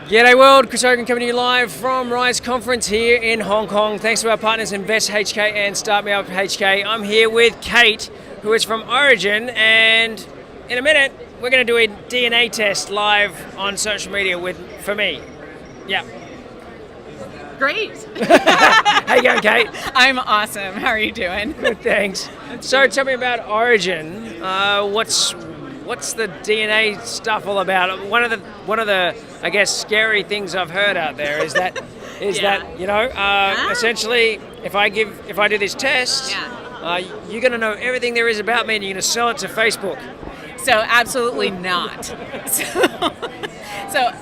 G'day world, Chris Hogan coming to you live from Rise Conference here in Hong Kong. Thanks to our partners Invest HK and Start Me Up HK. I'm here with Kate, who is from ORIG3N, and in a minute we're going to do a DNA test live on social media for me. Yeah. Great. How you going, Kate? I'm awesome. How are you doing? Good, thanks. So tell me about ORIG3N. What's the DNA stuff all about? One of the I guess scary things I've heard out there is that essentially if I do this test, you're going to know everything there is about me and you're going to sell it to Facebook. So absolutely not. So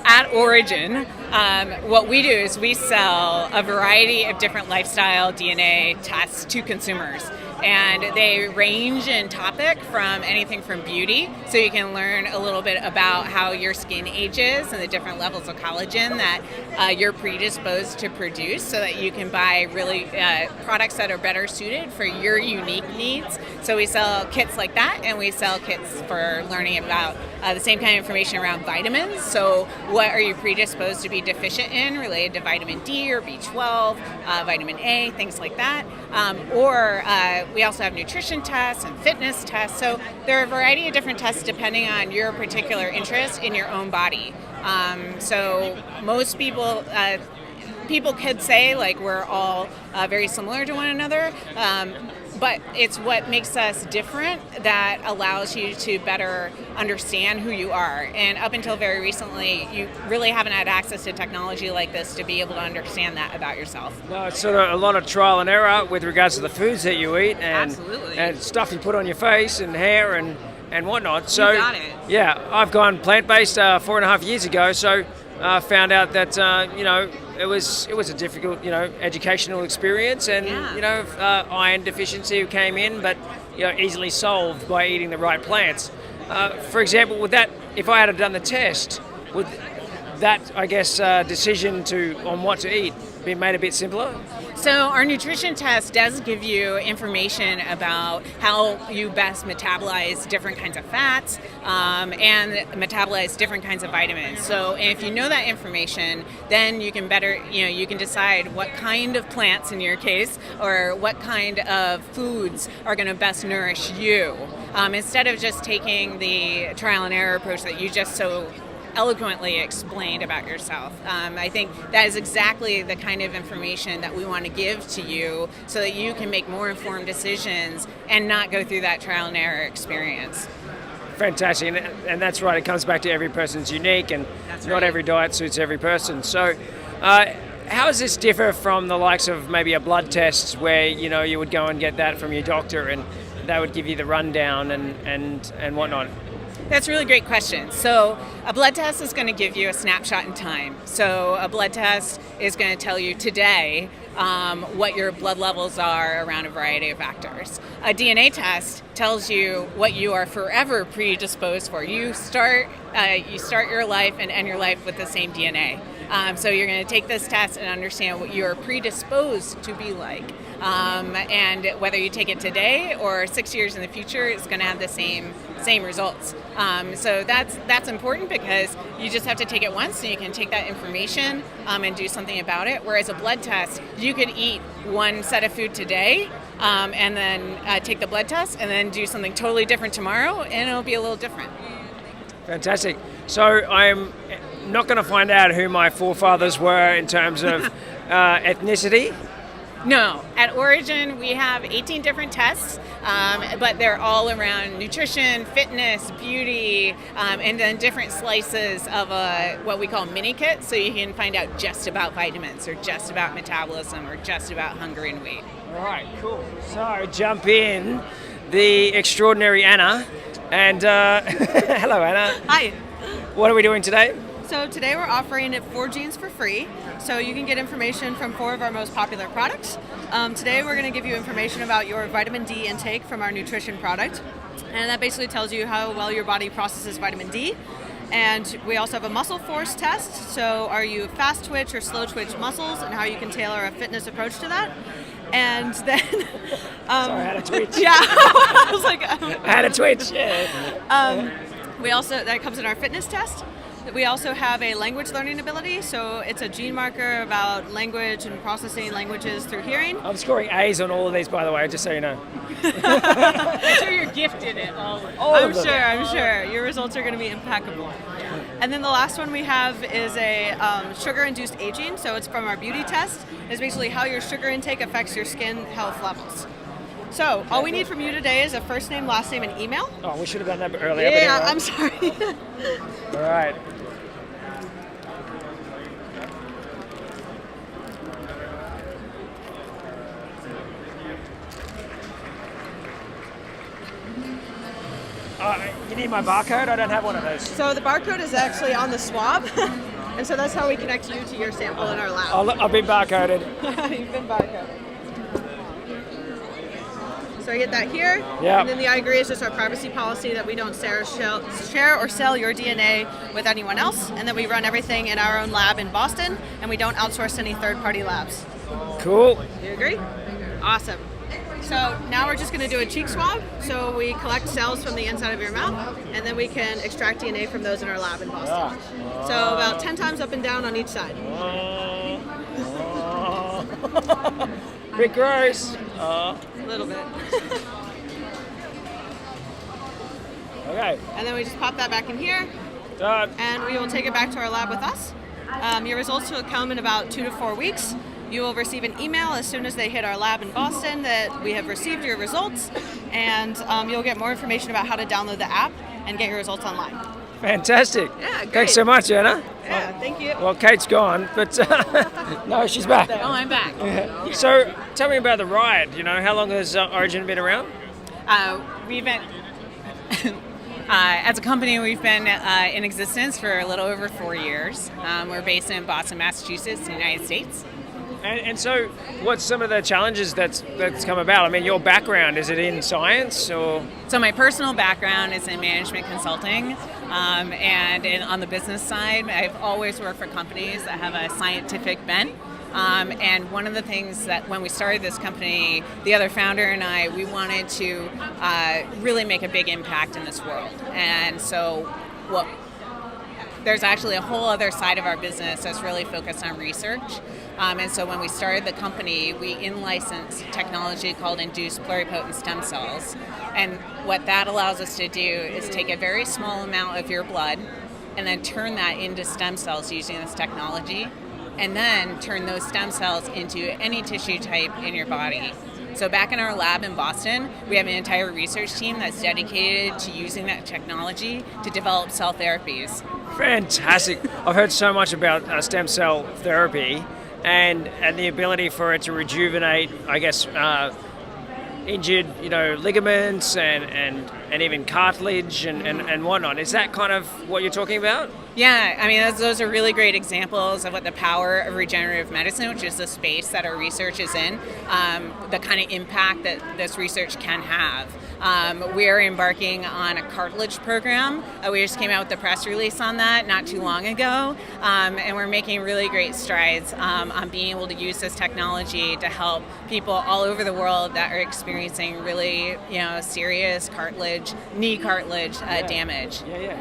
at ORIG3N, what we do is we sell a variety of different lifestyle DNA tests to consumers. And they range in topic from anything from beauty, so you can learn a little bit about how your skin ages and the different levels of collagen that you're predisposed to produce, so that you can buy really products that are better suited for your unique needs. So we sell kits like that, and we sell kits for learning about the same kind of information around vitamins. So what are you predisposed to be deficient in related to vitamin D or B12, vitamin A, things like that. We also have nutrition tests and fitness tests. So there are a variety of different tests depending on your particular interest in your own body. So most people could say like we're all very similar to one another, but it's what makes us different that allows you to better understand who you are. And up until very recently, you really haven't had access to technology like this to be able to understand that about yourself. No, it's sort of a lot of trial and error with regards to the foods that you eat and stuff you put on your face and hair and whatnot. So you got it. Yeah, I've gone plant-based 4.5 years ago, so found out that it was a difficult educational experience, and iron deficiency came in, but easily solved by eating the right plants. For example, with that, if I had done the test, would that decision on what to eat be made a bit simpler? So our nutrition test does give you information about how you best metabolize different kinds of fats and metabolize different kinds of vitamins. So if you know that information, then you can you can decide what kind of plants in your case, or what kind of foods are going to best nourish you. Instead of just taking the trial and error approach that you just so eloquently explained about yourself. I think that is exactly the kind of information that we want to give to you so that you can make more informed decisions and not go through that trial and error experience. Fantastic, and that's right, it comes back to every person's unique, and not every diet suits every person. So how does this differ from the likes of maybe a blood test where you would go and get that from your doctor and they would give you the rundown and whatnot? That's a really great question. So a blood test is going to give you a snapshot in time. So a blood test is going to tell you today what your blood levels are around a variety of factors. A DNA test tells you what you are forever predisposed for. You start your life and end your life with the same DNA. So you're going to take this test and understand what you're predisposed to be like. And whether you take it today or 6 years in the future, it's going to have the same results. So that's important because you just have to take it once, and you can take that information and do something about it. Whereas a blood test, you could eat one set of food today and then take the blood test and then do something totally different tomorrow, and it'll be a little different. Fantastic. So I'm not going to find out who my forefathers were in terms of ethnicity. No, at ORIG3N we have 18 different tests, but they're all around nutrition, fitness, beauty, and then different slices of what we call mini kit, so you can find out just about vitamins or just about metabolism or just about hunger and weight. All right, cool. So jump in, the extraordinary Anna, and hello Anna. Hi. What are we doing today? So today we're offering 4 genes for free, so you can get information from 4 of our most popular products. Today we're going to give you information about your vitamin D intake from our nutrition product, and that basically tells you how well your body processes vitamin D. And we also have a muscle force test, so are you fast twitch or slow twitch muscles, and how you can tailor a fitness approach to that. And then Sorry, I had a twitch. yeah, I was like I had a twitch. Yeah. we also, that comes in our fitness test. We also have a language learning ability, so it's a gene marker about language and processing languages through hearing. I'm scoring A's on all of these, by the way, just so you know. I'm sure you're gifted at all. I'm sure. Your results are going to be impeccable. And then the last one we have is a sugar-induced aging, so it's from our beauty test. It's basically how your sugar intake affects your skin health levels. So all we need from you today is a first name, last name, and email. Oh, we should have done that earlier. Yeah, I'm sorry. All right. You need my barcode? I don't have one of those. So the barcode is actually on the swab, and so that's how we connect you to your sample in our lab. I've been barcoded. You've been barcoded. So I get that here. Yeah. And then the I agree is just our privacy policy that we don't share or sell your DNA with anyone else, and that we run everything in our own lab in Boston, and we don't outsource any third-party labs. Cool. You agree? Awesome. So now we're just going to do a cheek swab. So we collect cells from the inside of your mouth, and then we can extract DNA from those in our lab in Boston. So about 10 times up and down on each side. Bit gross. A little bit. Okay. And then we just pop that back in here, Done. and we will take it back to our lab with us. Your results will come in about 2 to 4 weeks. You will receive an email as soon as they hit our lab in Boston that we have received your results, and you'll get more information about how to download the app and get your results online. Fantastic. Yeah, great. Thanks so much, Anna. Yeah, thank you. Well, Kate's gone, but no, she's back. Oh, I'm back. So tell me about the ride. You know, how long has Origin been around? We've been, as a company, we've been in existence for a little over 4 years. We're based in Boston, Massachusetts, in the United States. And so, what's some of the challenges that's come about? I mean, your background, is it in science or? So my personal background is in management consulting, and on the business side, I've always worked for companies that have a scientific bent. And one of the things that when we started this company, the other founder and I, we wanted to really make a big impact in this world. And so there's actually a whole other side of our business that's really focused on research. And so when we started the company, we in-licensed technology called induced pluripotent stem cells. And what that allows us to do is take a very small amount of your blood and then turn that into stem cells using this technology, and then turn those stem cells into any tissue type in your body. So back in our lab in Boston, we have an entire research team that's dedicated to using that technology to develop cell therapies. Fantastic. I've heard so much about stem cell therapy and the ability for it to rejuvenate, I guess, injured, ligaments and even cartilage and whatnot. Is that kind of what you're talking about? Yeah, I mean, those are really great examples of what the power of regenerative medicine, which is the space that our research is in, the kind of impact that this research can have. We're embarking on a cartilage program. We just came out with the press release on that not too long ago, and we're making really great strides on being able to use this technology to help people all over the world that are experiencing really, serious knee cartilage damage. Yeah.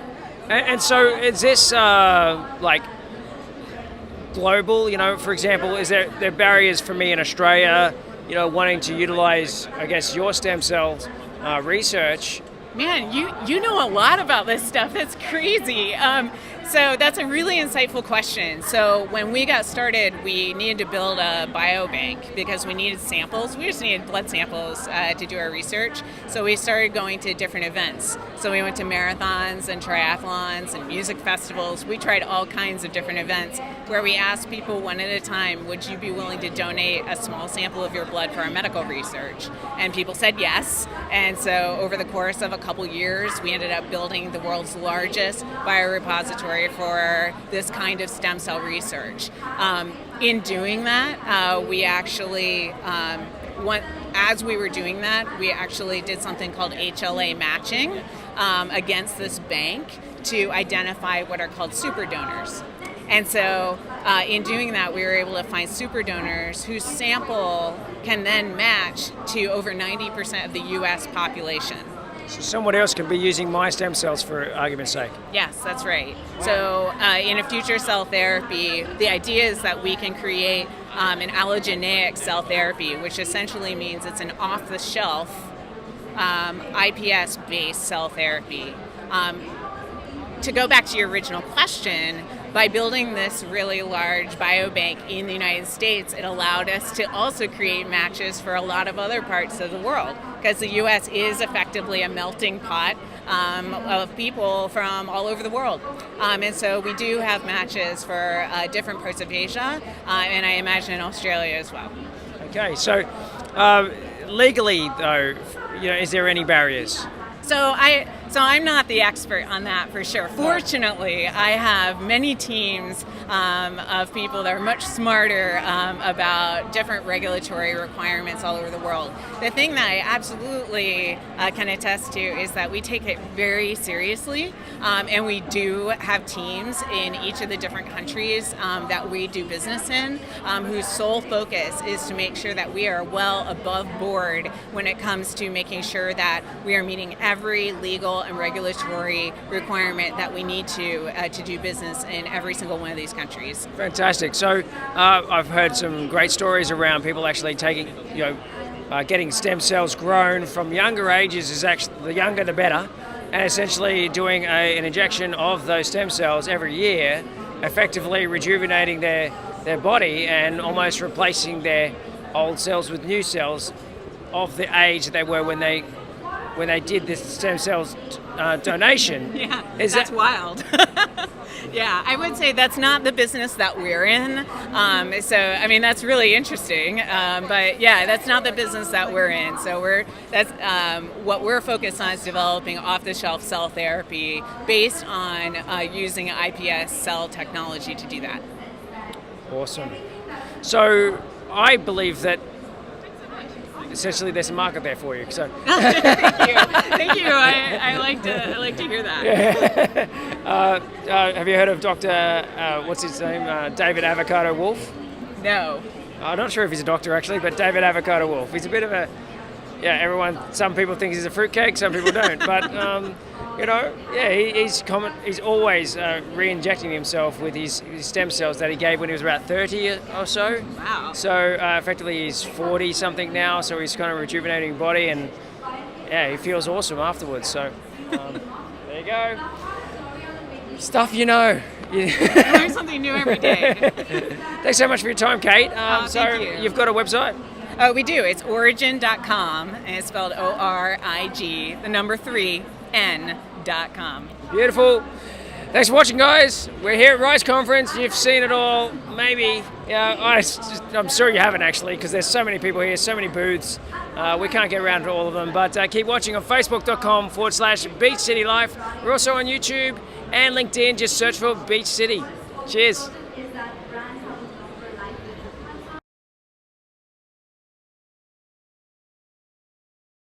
And so is this like global? For example, is there barriers for me in Australia, wanting to utilize, I guess, your stem cells research? Man, you know a lot about this stuff. That's crazy. So that's a really insightful question. So when we got started, we needed to build a biobank because we needed samples. We just needed blood samples to do our research. So we started going to different events. So we went to marathons and triathlons and music festivals. We tried all kinds of different events where we asked people one at a time, would you be willing to donate a small sample of your blood for our medical research? And people said yes. And so over the course of a couple years, we ended up building the world's largest biorepository for this kind of stem cell research. In doing that, we actually, as we were doing that, we actually did something called HLA matching against this bank to identify what are called super donors. And so in doing that, we were able to find super donors whose sample can then match to over 90% of the U.S. population. So someone else can be using my stem cells for argument's sake. Yes, that's right. So in a future cell therapy, the idea is that we can create an allogeneic cell therapy, which essentially means it's an off-the-shelf iPS-based cell therapy. To go back to your original question, by building this really large biobank in the United States, it allowed us to also create matches for a lot of other parts of the world, because the U.S. is effectively a melting pot of people from all over the world. And so we do have matches for different parts of Asia, and I imagine in Australia as well. Okay, so legally though, is there any barriers? So I'm not the expert on that for sure. Fortunately, I have many teams of people that are much smarter about different regulatory requirements all over the world. The thing that I absolutely can attest to is that we take it very seriously, and we do have teams in each of the different countries that we do business in, whose sole focus is to make sure that we are well above board when it comes to making sure that we are meeting every legal and regulatory requirement that we need to do business in every single one of these countries. Fantastic. So I've heard some great stories around people actually taking, getting stem cells grown from younger ages. Is actually the younger the better, and essentially doing an injection of those stem cells every year, effectively rejuvenating their body and almost replacing their old cells with new cells of the age that they were when they did this stem cells donation. Yeah, that's wild. Yeah, I would say that's not the business that we're in. So, I mean, that's really interesting. But yeah, that's not the business that we're in. So what we're focused on is developing off-the-shelf cell therapy based on using iPS cell technology to do that. Awesome. So I believe that essentially there's a market there for you. So Thank you. I like to hear that. Have you heard of Dr. What's his name? David Avocado Wolf? No. I'm not sure if he's a doctor actually, but David Avocado Wolf. He's a bit of a some people think he's a fruitcake, some people don't. But he's always re-injecting himself with his stem cells that he gave when he was about 30 or so. Wow. So effectively he's 40 something now, so he's kind of rejuvenating body, and he feels awesome afterwards. So there you go. Stuff you know. I learn something new every day. Thanks so much for your time, Kate. Thank you. You've got a website? We do. It's origin.com, and it's spelled ORIG, 3N.com. Beautiful. Thanks for watching, guys. We're here at Rise Conference. You've seen it all, maybe. I'm sure you haven't actually, because there's so many people here, so many booths. We can't get around to all of them, but keep watching on facebook.com/Beach City Life. We're also on YouTube and LinkedIn. Just search for Beach City. Cheers.